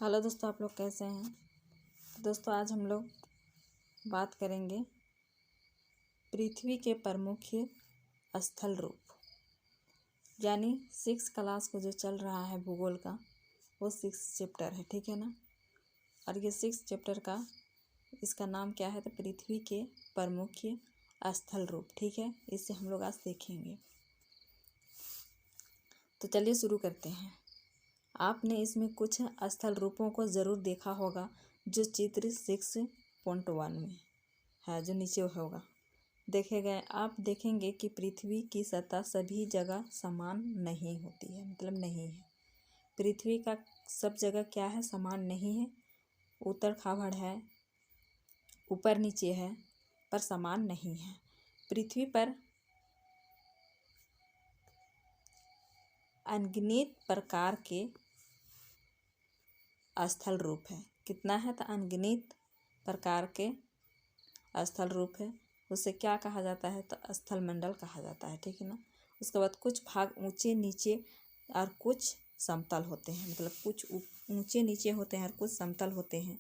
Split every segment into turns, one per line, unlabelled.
Hello दोस्तों, आप लोग कैसे हैं। तो दोस्तों आज हम लोग बात करेंगे पृथ्वी के प्रमुख स्थल रूप, यानी 6 क्लास को जो चल रहा है भूगोल का, वो 6 चैप्टर है, ठीक है ना। और ये 6 चैप्टर का इसका नाम क्या है, तो पृथ्वी के प्रमुख स्थल रूप, ठीक है। इसे हम लोग आज देखेंगे। तो चलिए शुरू करते हैं। आपने इसमें कुछ स्थल रूपों को ज़रूर देखा होगा जो चित्र 6.1 में है, जो नीचे होगा देखे गए। आप देखेंगे कि पृथ्वी की सतह सभी जगह समान नहीं होती है, मतलब नहीं है। पृथ्वी का सब जगह क्या है, समान नहीं है। उतर खाबड़ है, ऊपर नीचे है, पर समान नहीं है। पृथ्वी पर अनगिनत प्रकार के स्थल रूप है। कितना है, तो अनगिनत प्रकार के स्थल रूप है। उसे क्या कहा जाता है, तो स्थल मंडल कहा जाता है, ठीक है ना। उसके बाद कुछ भाग ऊंचे नीचे और कुछ समतल होते हैं, मतलब कुछ ऊंचे नीचे होते हैं और कुछ समतल होते हैं।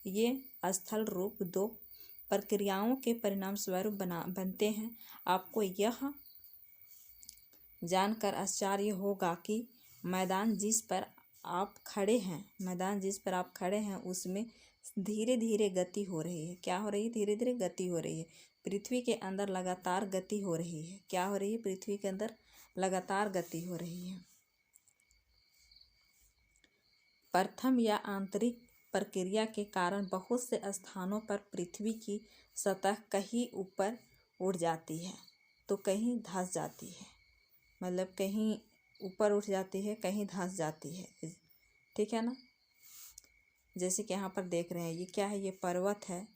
ये स्थल रूप दो प्रक्रियाओं के परिणाम स्वरूप बनते हैं। आपको यह जानकर आश्चर्य होगा कि मैदान जिस पर आप खड़े हैं उसमें धीरे धीरे गति हो रही है। क्या हो रही है, धीरे धीरे गति हो रही है। पृथ्वी के अंदर लगातार गति हो रही है। क्या हो रही है, पृथ्वी के अंदर लगातार गति हो रही है। प्रथम या आंतरिक प्रक्रिया के कारण बहुत से स्थानों पर पृथ्वी की सतह कहीं ऊपर उठ जाती है तो कहीं धंस जाती है, मतलब कहीं ऊपर उठ जाती है, कहीं धंस जाती है, ठीक है ना। जैसे कि यहाँ पर देख रहे हैं, ये क्या है, ये पर्वत है,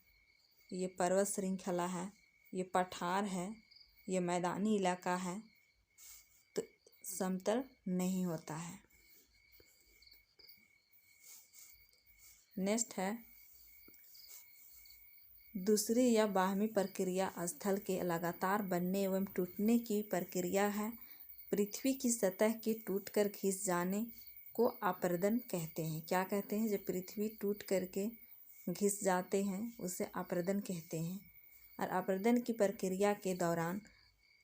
ये पर्वत श्रृंखला है, ये पठार है, ये मैदानी इलाका है, तो समतल नहीं होता है। नेक्स्ट है दूसरी या बाह्य प्रक्रिया स्थल के लगातार बनने एवं टूटने की प्रक्रिया है। पृथ्वी की सतह के टूटकर घिस जाने को अपरदन कहते हैं। क्या कहते हैं, जब पृथ्वी टूट करके घिस जाते हैं उसे अपरदन कहते हैं। और अपरदन की प्रक्रिया के दौरान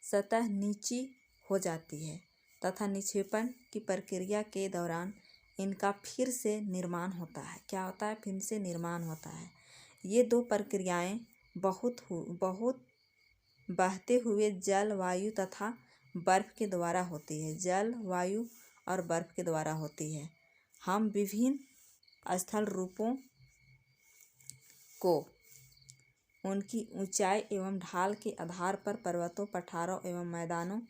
सतह नीची हो जाती है तथा निक्षेपण की प्रक्रिया के दौरान इनका फिर से निर्माण होता है। क्या होता है, फिर से निर्माण होता है। ये दो प्रक्रियाएं बहुत बहते हुए जल, वायु तथा बर्फ के द्वारा होती है। जल, वायु और बर्फ के द्वारा होती है। हम विभिन्न स्थल रूपों को उनकी ऊंचाई एवं ढाल के आधार पर पर्वतों, पठारों एवं मैदानों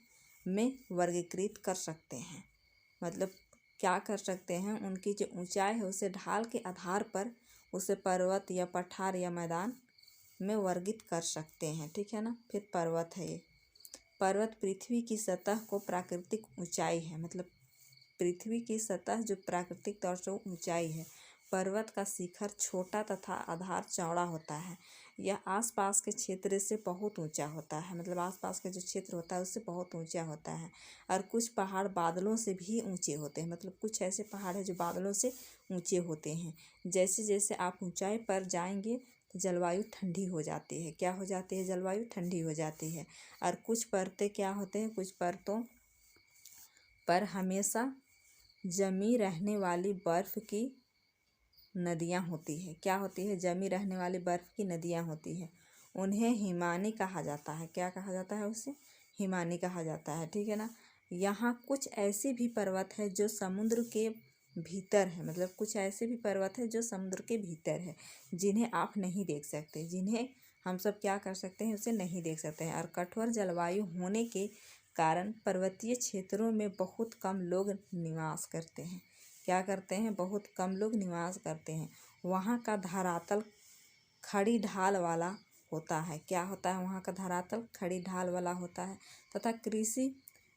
में वर्गीकृत कर सकते हैं। मतलब क्या कर सकते हैं, उनकी जो ऊंचाई है उसे ढाल के आधार पर उसे पर्वत या पठार या मैदान में वर्गित कर सकते हैं, ठीक है ना। फिर पर्वत है, ये पर्वत पृथ्वी की सतह को प्राकृतिक ऊंचाई है, मतलब पृथ्वी की सतह जो प्राकृतिक तौर से ऊंचाई है। पर्वत का शिखर छोटा तथा आधार चौड़ा होता है। यह आसपास के क्षेत्र से बहुत ऊंचा होता है, मतलब आसपास का जो क्षेत्र होता है उससे बहुत ऊंचा होता है। और कुछ पहाड़ बादलों से भी ऊंचे होते हैं, मतलब कुछ ऐसे पहाड़ हैं जो बादलों से ऊंचे होते हैं। जैसे जैसे आप ऊंचाई पर जाएंगे तो जलवायु ठंडी हो जाती है। क्या हो जाती है, जलवायु ठंडी हो जाती है। और कुछ परतें क्या होते हैं, कुछ परतों पर हमेशा जमी रहने वाली बर्फ़ की नदियाँ होती है। क्या होती है, जमी रहने वाली बर्फ़ की नदियाँ होती है। उन्हें हिमानी कहा जाता है। क्या कहा जाता है, उसे हिमानी कहा जाता है, ठीक है ना। यहाँ कुछ ऐसे भी पर्वत है जो समुद्र के भीतर है, मतलब कुछ ऐसे भी पर्वत है जो समुद्र के भीतर है, जिन्हें आप नहीं देख सकते, जिन्हें हम सब क्या कर सकते हैं, उसे नहीं देख सकते हैं। और कठोर जलवायु होने के कारण पर्वतीय क्षेत्रों में बहुत कम लोग निवास करते हैं। क्या करते हैं, बहुत कम लोग निवास करते हैं। वहाँ का धरातल खड़ी ढाल वाला होता है। क्या होता है, वहाँ का धरातल खड़ी ढाल वाला होता है तथा कृषि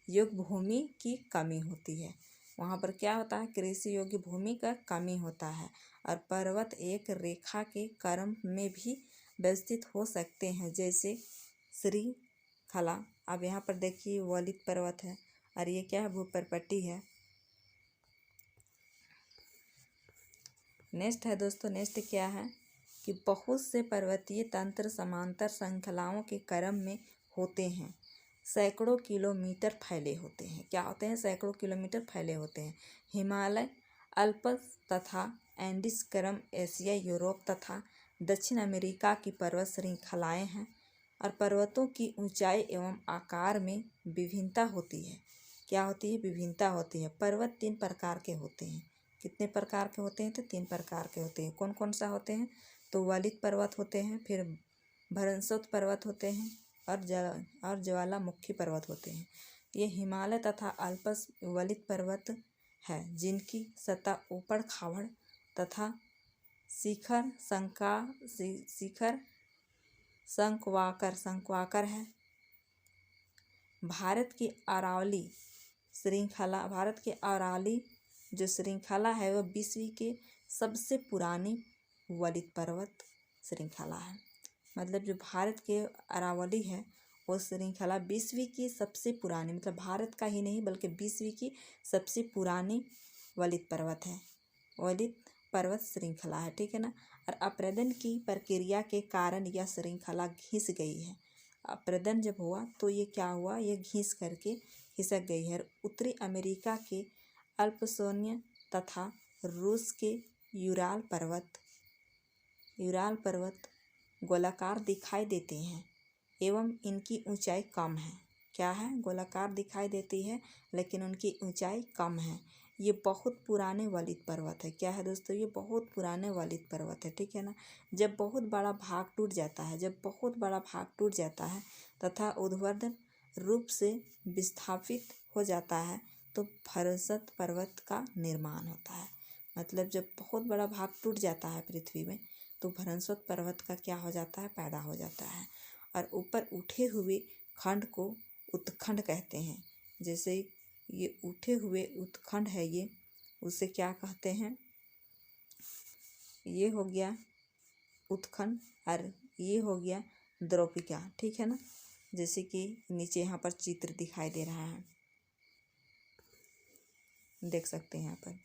योग्य भूमि की कमी होती है। वहाँ पर क्या होता है, कृषि योग्य भूमि का कमी होता है। और पर्वत एक रेखा के क्रम में भी व्यवस्थित हो सकते हैं, जैसे श्रृंखला। अब यहाँ पर देखिए वलित पर्वत है और ये क्या है, भूपर्पट्टी है। नेक्स्ट है दोस्तों, नेक्स्ट क्या है कि बहुत से पर्वतीय तंत्र समांतर श्रृंखलाओं के क्रम में होते हैं, सैकड़ों किलोमीटर फैले होते हैं। क्या होते हैं? सैकड़ों किलोमीटर फैले होते हैं। हिमालय, अल्प्स तथा एंडीज क्रम एशिया, यूरोप तथा दक्षिण अमेरिका की पर्वत श्रृंखलाएं हैं और पर्वतों की ऊंचाई एवं आकार में विभिन्नता होती है। क्या होती है? विभिन्नता होती है। पर्वत 3 प्रकार के होते हैं। कितने प्रकार के होते हैं? तो 3 प्रकार के होते हैं। कौन कौन सा होते हैं? तो वलित पर्वत होते हैं, फिर भरंसोत पर्वत होते हैं और ज्वालामुखी पर्वत होते हैं। ये हिमालय तथा अल्प्स वलित पर्वत है जिनकी सतह ऊबड़ खाबड़ तथा शिखर संकवाकर है। भारत की अरावली जो श्रृंखला है वह विश्व की सबसे पुरानी वलित पर्वत श्रृंखला है। मतलब जो भारत के अरावली है वो श्रृंखला विश्व की सबसे पुरानी, मतलब भारत का ही नहीं बल्कि विश्व की सबसे पुरानी वलित पर्वत है, वलित पर्वत श्रृंखला है। ठीक है ना। और अपरदन की प्रक्रिया के कारण यह श्रृंखला घिस गई है। अपरदन जब हुआ तो ये क्या हुआ? ये घिस करके खिसक गई है। उत्तरी अमेरिका के अल्पसोनिया तथा रूस के यूराल पर्वत गोलाकार दिखाई देते हैं एवं इनकी ऊंचाई कम है। क्या है? गोलाकार दिखाई देती है लेकिन उनकी ऊंचाई कम है। ये बहुत पुराने वलित पर्वत है। क्या है दोस्तों? ये बहुत पुराने वलित पर्वत है। ठीक है ना। जब बहुत बड़ा भाग टूट जाता है तथा ऊर्ध्वाधर रूप से विस्थापित हो जाता है तो भरंसत पर्वत का निर्माण होता है। मतलब जब बहुत बड़ा भाग टूट जाता है पृथ्वी में तो भरंसत पर्वत का क्या हो जाता है? पैदा हो जाता है। और ऊपर उठे हुए खंड को उत्खंड कहते हैं। जैसे ये उठे हुए उत्खंड है, ये उसे क्या कहते हैं? ये हो गया उत्खंड और ये हो गया द्रविका। ठीक है ना। जैसे कि नीचे यहाँ पर चित्र दिखाई दे रहा है, देख सकते हैं यहाँ पर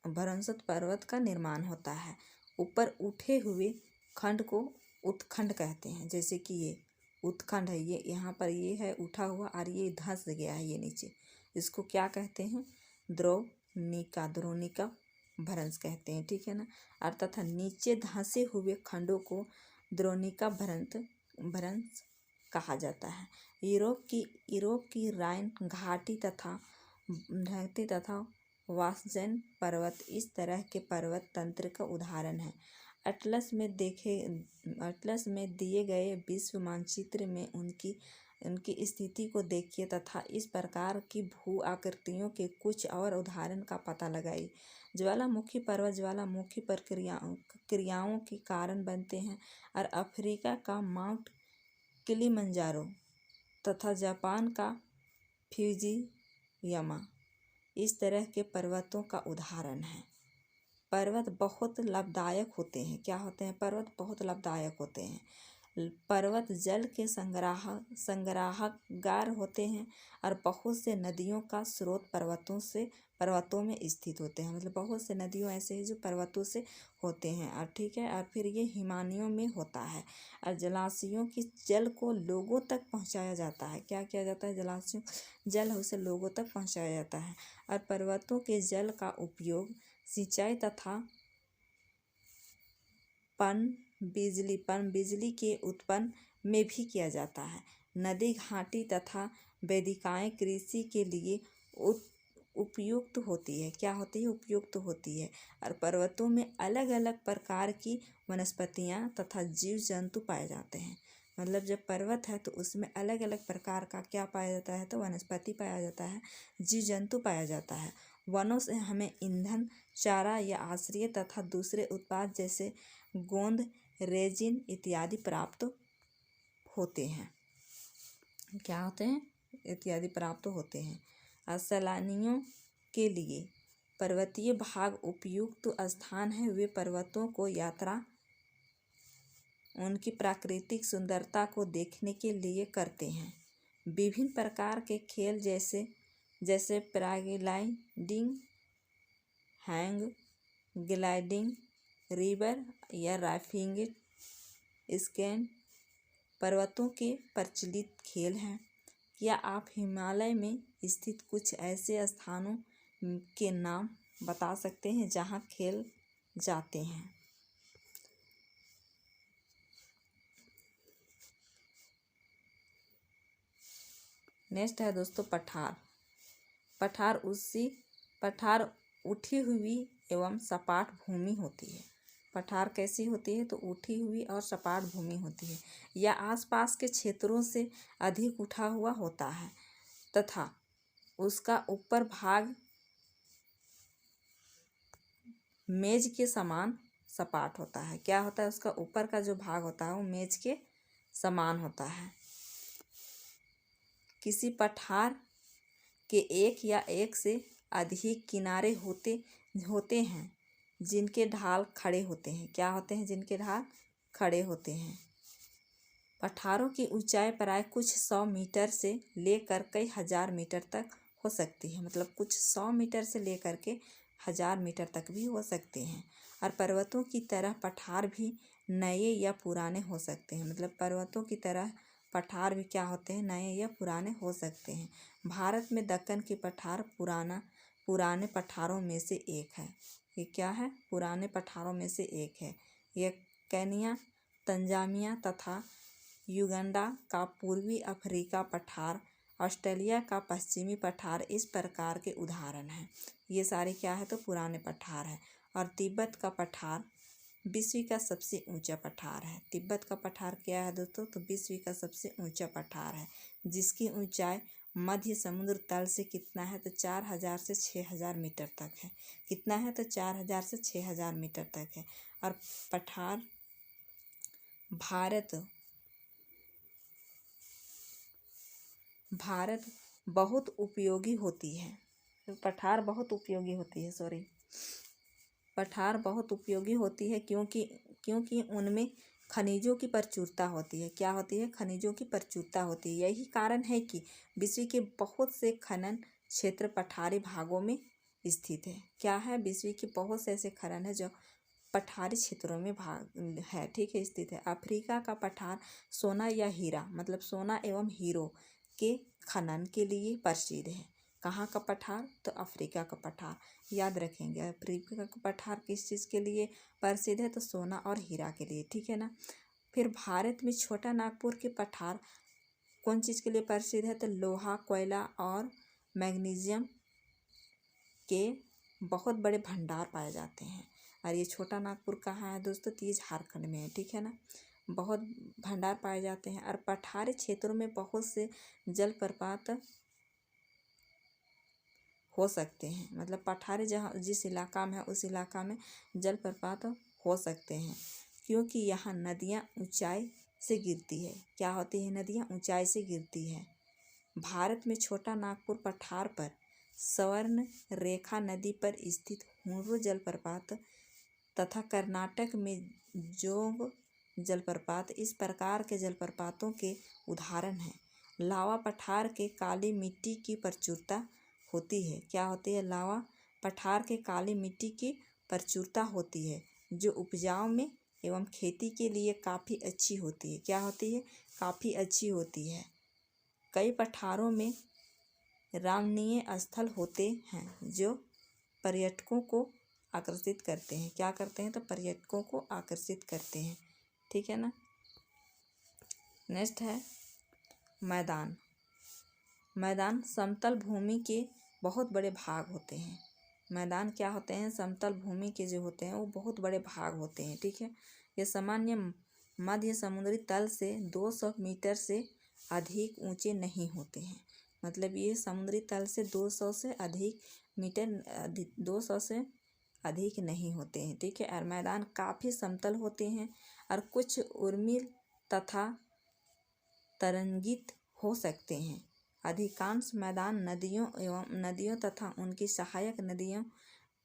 भरंसत पर्वत का निर्माण होता है। ऊपर उठे हुए खंड को उत्खंड कहते हैं। जैसे कि ये उत्खंड है, ये यहाँ पर ये है उठा हुआ और ये धंस गया है ये नीचे, इसको क्या कहते हैं? द्रोणिका भ्रंश कहते हैं। ठीक है ना। और तथा नीचे धंसे हुए खंडों को द्रोणिका भ्रंश कहा जाता है। यूरोप की राइन घाटी तथा वासजन पर्वत इस तरह के पर्वत तंत्र का उदाहरण है। अटलस में दिए गए विश्व मानचित्र में उनकी स्थिति को देखिए तथा इस प्रकार की भू आकृतियों के कुछ और उदाहरण का पता लगाइए। ज्वालामुखी पर्वत ज्वालामुखी क्रियाओं के कारण बनते हैं और अफ्रीका का माउंट किलिमंजारो तथा जापान का फ्यूजियामा इस तरह के पर्वतों का उदाहरण है। पर्वत बहुत लाभदायक होते हैं। क्या होते हैं? पर्वत बहुत लाभदायक होते हैं। पर्वत जल के संग्राहकगार होते हैं और बहुत से नदियों का स्रोत पर्वतों में स्थित होते हैं। मतलब बहुत से नदियों ऐसे हैं जो पर्वतों से होते हैं। और ठीक है, और फिर ये हिमानियों में होता है। और जलाशयों की जल को लोगों तक पहुंचाया जाता है। क्या किया जाता है? जलाशयों जल है उसे लोगों तक पहुंचाया जाता है। और पर्वतों के जल का उपयोग सिंचाई तथा बिजली के उत्पन्न में भी किया जाता है। नदी घाटी तथा वेदिकाएं कृषि के लिए उपयुक्त होती है। क्या होती है? उपयुक्त होती है। और पर्वतों में अलग अलग प्रकार की वनस्पतियां तथा जीव जंतु पाए जाते हैं। मतलब जब पर्वत है तो उसमें अलग अलग प्रकार का क्या पाया जाता है? तो वनस्पति पाया जाता है, जीव जंतु पाया जाता है। वनों से हमें ईंधन, चारा या आश्रय तथा दूसरे उत्पाद जैसे गोंद, रेजिन इत्यादि प्राप्त होते हैं। क्या होते हैं? इत्यादि प्राप्त होते हैं। और सैलानियों के लिए पर्वतीय भाग उपयुक्त स्थान है। वे पर्वतों को यात्रा उनकी प्राकृतिक सुंदरता को देखने के लिए करते हैं। विभिन्न प्रकार के खेल जैसे पैराग्लाइडिंग, हैंग ग्लाइडिंग, रिवर या राफ्टिंग, स्कीइंग पर्वतों के प्रचलित खेल हैं। क्या आप हिमालय में स्थित कुछ ऐसे स्थानों के नाम बता सकते हैं जहां खेल जाते हैं? नेक्स्ट है दोस्तों पठार। पठार उठी हुई एवं सपाट भूमि होती है। पठार कैसी होती है? तो उठी हुई और सपाट भूमि होती है। यह आसपास के क्षेत्रों से अधिक उठा हुआ होता है तथा उसका ऊपर भाग मेज के समान सपाट होता है। क्या होता है? उसका ऊपर का जो भाग होता है वो मेज के समान होता है। किसी पठार के एक या एक से अधिक किनारे होते हैं जिनके ढाल खड़े होते हैं। क्या होते हैं? जिनके ढाल खड़े होते हैं। पठारों की ऊंचाई प्राय कुछ 100 मीटर से लेकर कई हजार मीटर तक हो सकती है। मतलब कुछ 100 मीटर से लेकर के 1000 मीटर तक भी हो सकते हैं। और पर्वतों की तरह पठार भी नए या पुराने हो सकते हैं। मतलब पर्वतों की तरह पठार भी क्या होते हैं? नए या पुराने हो सकते हैं। भारत में दक्कन के पठार पुराने पठारों में से एक है। ये क्या है? पुराने पठारों में से एक है। यह केन्या, तंजानिया तथा युगांडा का पूर्वी अफ्रीका पठार, ऑस्ट्रेलिया का पश्चिमी पठार इस प्रकार के उदाहरण हैं। ये सारे क्या है? तो पुराने पठार है। और तिब्बत का पठार विश्व का सबसे ऊंचा पठार है। तिब्बत का पठार क्या है दोस्तों? तो विश्व का सबसे ऊंचा पठार है, जिसकी ऊंचाई मध्य समुद्र तल से कितना है? तो 4000 से 6000 मीटर तक है। कितना है? तो 4000 से 6000 मीटर तक है। और पठार भारत बहुत उपयोगी होती है। पठार बहुत उपयोगी होती है पठार बहुत उपयोगी होती है क्योंकि उनमें खनिजों की प्रचुरता होती है। क्या होती है? खनिजों की प्रचुरता होती है। यही कारण है कि विश्व के बहुत से खनन क्षेत्र पठारी भागों में स्थित है। क्या है? विश्व के बहुत से ऐसे खनन है जो पठारी क्षेत्रों में भाग है। ठीक है, स्थित है। अफ्रीका का पठार सोना या हीरा, मतलब सोना एवं हीरो के खनन के लिए प्रसिद्ध है। कहाँ का पठार? तो अफ्रीका का पठार। याद रखेंगे, अफ्रीका का पठार किस चीज़ के लिए प्रसिद्ध है? तो सोना और हीरा के लिए। ठीक है ना। फिर भारत में छोटा नागपुर के पठार कौन चीज़ के लिए प्रसिद्ध है? तो लोहा, कोयला और मैग्नीशियम के बहुत बड़े भंडार पाए जाते हैं। और ये छोटा नागपुर कहाँ है दोस्तों? तो ये झारखंड में है। ठीक है ना। बहुत भंडार पाए जाते हैं। और पठारी क्षेत्रों में बहुत से जलप्रपात हो सकते हैं। मतलब पठारी जहाँ जिस इलाका में है उस इलाका में जलप्रपात हो सकते हैं, क्योंकि यहाँ नदियाँ ऊंचाई से गिरती है। क्या होती है? नदियाँ ऊंचाई से गिरती है। भारत में छोटा नागपुर पठार पर स्वर्ण रेखा नदी पर स्थित हुर्रू जलप्रपात तथा कर्नाटक में जोग जलप्रपात इस प्रकार के जलप्रपातों के उदाहरण हैं। लावा पठार के काली मिट्टी की प्रचुरता होती है। क्या होती है? लावा पठार के काली मिट्टी की प्रचुरता होती है, जो उपजाऊ में एवं खेती के लिए काफ़ी अच्छी होती है। क्या होती है? काफ़ी अच्छी होती है। कई पठारों में रमणीय स्थल होते हैं जो पर्यटकों को आकर्षित करते हैं। क्या करते हैं? तो पर्यटकों को आकर्षित करते हैं। ठीक है ना। नेक्स्ट है मैदान। मैदान समतल भूमि के बहुत बड़े भाग होते हैं। मैदान क्या होते हैं? समतल भूमि के जो होते हैं वो बहुत बड़े भाग होते हैं। ठीक है। ये सामान्य मध्य समुद्री तल से 200 मीटर से अधिक ऊंचे नहीं होते हैं। मतलब ये समुद्री तल से 200 से अधिक मीटर 200 से अधिक नहीं होते हैं। ठीक है। और मैदान काफ़ी समतल होते हैं और कुछ उर्मिल तथा तरंगित हो सकते हैं। अधिकांश मैदान नदियों तथा उनकी सहायक नदियों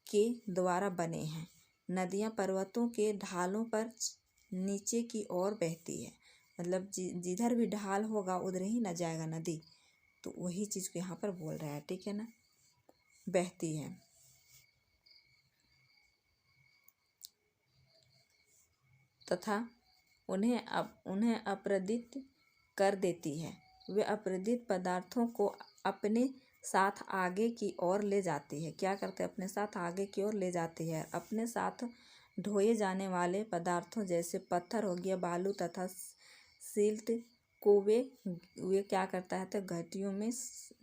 के द्वारा बने हैं। नदियाँ पर्वतों के ढालों पर नीचे की ओर बहती है। मतलब जिधर भी ढाल होगा उधर ही न जाएगा नदी, तो वही चीज़ को यहाँ पर बोल रहा है। ठीक है ना। बहती है। तथा उन्हें अपरदित कर देती है। वे अपरदित पदार्थों को अपने साथ आगे की ओर ले जाती है। क्या करते हैं? अपने साथ आगे की ओर ले जाती है। अपने साथ ढोए जाने वाले पदार्थों जैसे पत्थर हो गया, बालू तथा सिल्ट को वे क्या करता है तो घाटियों में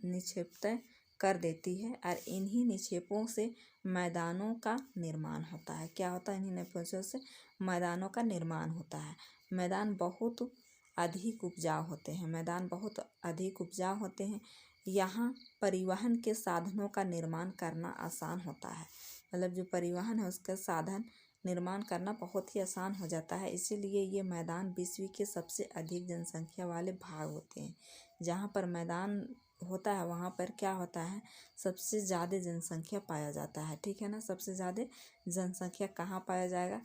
निक्षेपित कर देती है और इन्हीं निक्षेपों से मैदानों का निर्माण होता है। क्या होता है? इन्हीं निक्षेपों से मैदानों का निर्माण होता है। मैदान बहुत अधिक उपजाऊ होते हैं। मैदान बहुत अधिक उपजाऊ होते हैं। यहाँ परिवहन के साधनों का निर्माण करना आसान होता है। मतलब जो परिवहन है उसका साधन निर्माण करना बहुत ही आसान हो जाता है। इसीलिए ये मैदान विश्व के सबसे अधिक जनसंख्या वाले भाग होते हैं। जहाँ पर मैदान होता है वहाँ पर क्या होता है? सबसे ज़्यादा जनसंख्या पाया जाता है। ठीक है ना? सबसे ज़्यादा जनसंख्या कहाँ पाया जाएगा?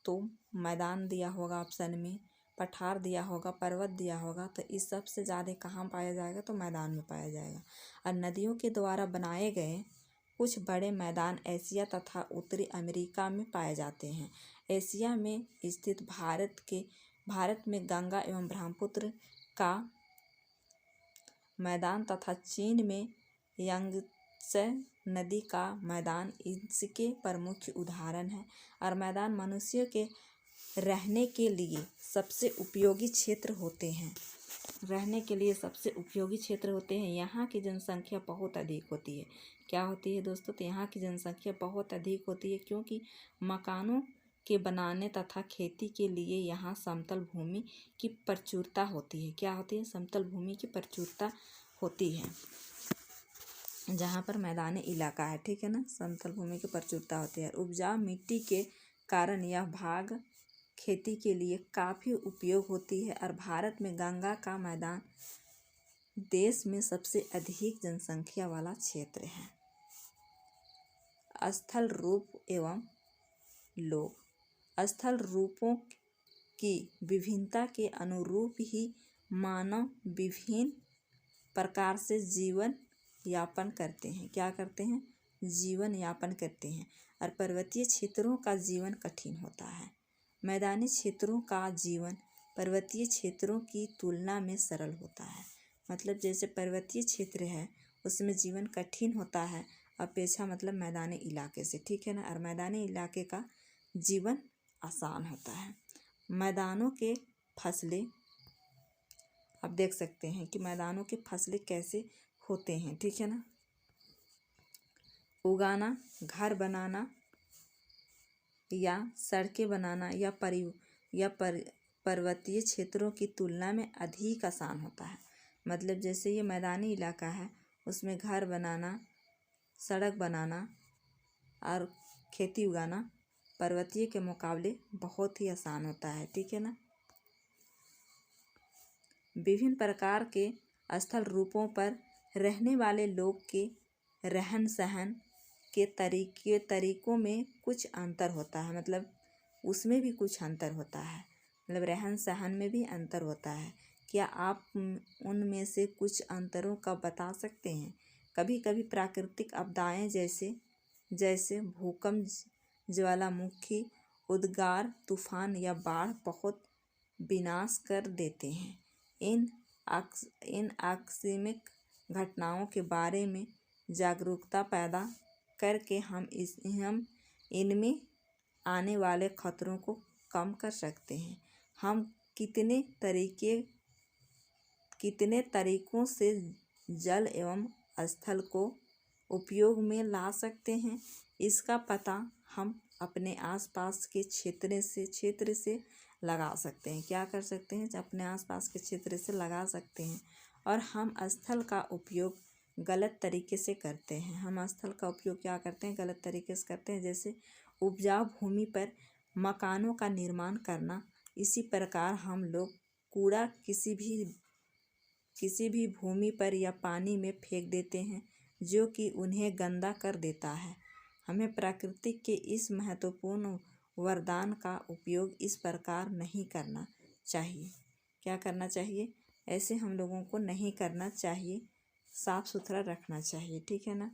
तो मैदान दिया होगा ऑप्शन में, पठार दिया होगा, पर्वत दिया होगा, तो इस सबसे ज़्यादा कहाँ पाया जाएगा? तो मैदान में पाया जाएगा। और नदियों के द्वारा बनाए गए कुछ बड़े मैदान एशिया तथा उत्तरी अमेरिका में पाए जाते हैं। एशिया में स्थित भारत में गंगा एवं ब्रह्मपुत्र का मैदान तथा चीन में यांगत्से नदी का मैदान इसके प्रमुख उदाहरण है। और मैदान मनुष्यों के रहने के लिए सबसे उपयोगी क्षेत्र होते हैं। यहाँ की जनसंख्या बहुत अधिक होती है। क्या होती है दोस्तों? तो यहाँ की जनसंख्या बहुत अधिक होती है क्योंकि मकानों के बनाने तथा खेती के लिए यहाँ समतल भूमि की प्रचुरता होती है। क्या होती है? समतल भूमि की प्रचुरता होती है जहाँ पर मैदानी इलाका है। ठीक है ना? समतल भूमि की प्रचुरता होती है। उपजाऊ मिट्टी के कारण यह भाग खेती के लिए काफ़ी उपयोग होती है। और भारत में गंगा का मैदान देश में सबसे अधिक जनसंख्या वाला क्षेत्र है। स्थल रूप एवं लोग। स्थल रूपों की विभिन्नता के अनुरूप ही मानव विभिन्न प्रकार से जीवन यापन करते हैं। क्या करते हैं? जीवन यापन करते हैं। और पर्वतीय क्षेत्रों का जीवन कठिन होता है। मैदानी क्षेत्रों का जीवन पर्वतीय क्षेत्रों की तुलना में सरल होता है। मतलब जैसे पर्वतीय क्षेत्र है उसमें जीवन कठिन होता है अपेक्षा मतलब मैदानी इलाके से। ठीक है ना? और मैदानी इलाके का जीवन आसान होता है। मैदानों के फसलें आप देख सकते हैं कि मैदानों के फसलें कैसे होते हैं। ठीक है ना? उगाना, घर बनाना या सड़कें बनाना या पर्वतीय क्षेत्रों की तुलना में अधिक आसान होता है। मतलब जैसे ये मैदानी इलाका है उसमें घर बनाना, सड़क बनाना और खेती उगाना पर्वतीय के मुकाबले बहुत ही आसान होता है। ठीक है ना? विभिन्न प्रकार के स्थल रूपों पर रहने वाले लोग के रहन सहन के तरीकों में कुछ अंतर होता है। मतलब उसमें भी कुछ अंतर होता है। मतलब रहन सहन में भी अंतर होता है। क्या आप उनमें से कुछ अंतरों का बता सकते हैं? कभी कभी प्राकृतिक आपदाएं जैसे भूकंप, ज्वालामुखी, उद्गार, तूफान या बाढ़ बहुत विनाश कर देते हैं। इन आकस्मिक घटनाओं के बारे में जागरूकता पैदा करके हम इनमें आने वाले खतरों को कम कर सकते हैं। हम कितने तरीकों से जल एवं स्थल को उपयोग में ला सकते हैं, इसका पता हम अपने आसपास के क्षेत्र से लगा सकते हैं। क्या कर सकते हैं? अपने आसपास के क्षेत्र से लगा सकते हैं। और हम स्थल का उपयोग गलत तरीके से करते हैं। हम स्थल का उपयोग क्या करते हैं? गलत तरीके से करते हैं। जैसे उपजाऊ भूमि पर मकानों का निर्माण करना। इसी प्रकार हम लोग कूड़ा किसी भी भूमि पर या पानी में फेंक देते हैं जो कि उन्हें गंदा कर देता है। हमें प्रकृति के इस महत्वपूर्ण वरदान का उपयोग इस प्रकार नहीं करना चाहिए। क्या करना चाहिए? ऐसे हम लोगों को नहीं करना चाहिए। साफ सुथरा रखना चाहिए। ठीक है ना?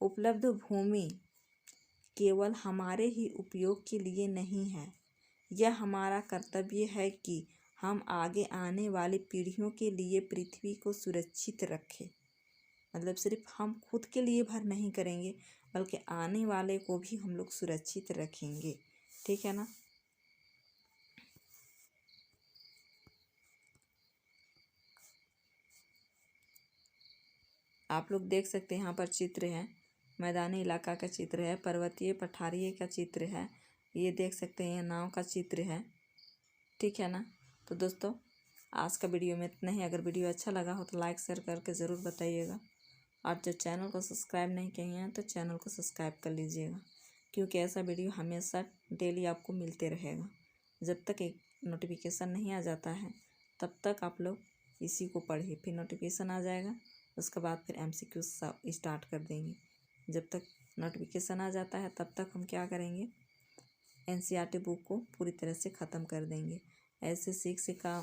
उपलब्ध भूमि केवल हमारे ही उपयोग के लिए नहीं है, यह हमारा कर्तव्य है कि हम आगे आने वाली पीढ़ियों के लिए पृथ्वी को सुरक्षित रखें। मतलब सिर्फ हम खुद के लिए भर नहीं करेंगे, बल्कि आने वाले को भी हम लोग सुरक्षित रखेंगे। ठीक है ना। आप लोग देख सकते हैं यहाँ पर चित्र है, मैदानी इलाका का चित्र है, पर्वतीय पठारीय का चित्र है, ये देख सकते हैं नाव का चित्र है। ठीक है ना। तो दोस्तों आज का वीडियो में इतना ही। अगर वीडियो अच्छा लगा हो तो लाइक शेयर करके ज़रूर बताइएगा, और जो चैनल को सब्सक्राइब नहीं किए हैं तो चैनल को सब्सक्राइब कर लीजिएगा, क्योंकि ऐसा वीडियो हमेशा डेली आपको मिलते रहेगा। जब तक एक नोटिफिकेशन नहीं आ जाता है तब तक आप लोग इसी को पढ़िए, फिर नोटिफिकेशन आ जाएगा, उसके बाद फिर MCQ स्टार्ट कर देंगे। जब तक नोटिफिकेशन आ जाता है तब तक हम क्या करेंगे, NCERT बुक को पूरी तरह से ख़त्म कर देंगे। ऐसे सिक्स का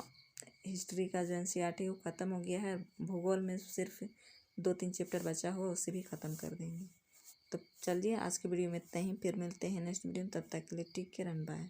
हिस्ट्री का जो NCERT है वो ख़त्म हो गया है, भूगोल में सिर्फ 2-3 चैप्टर बचा हुआ, उसे भी ख़त्म कर देंगे। तो चलिए आज के वीडियो में इतना ही, फिर मिलते हैं नेक्स्ट वीडियो में। तब तक के लिए टेक केयर एंड बाय।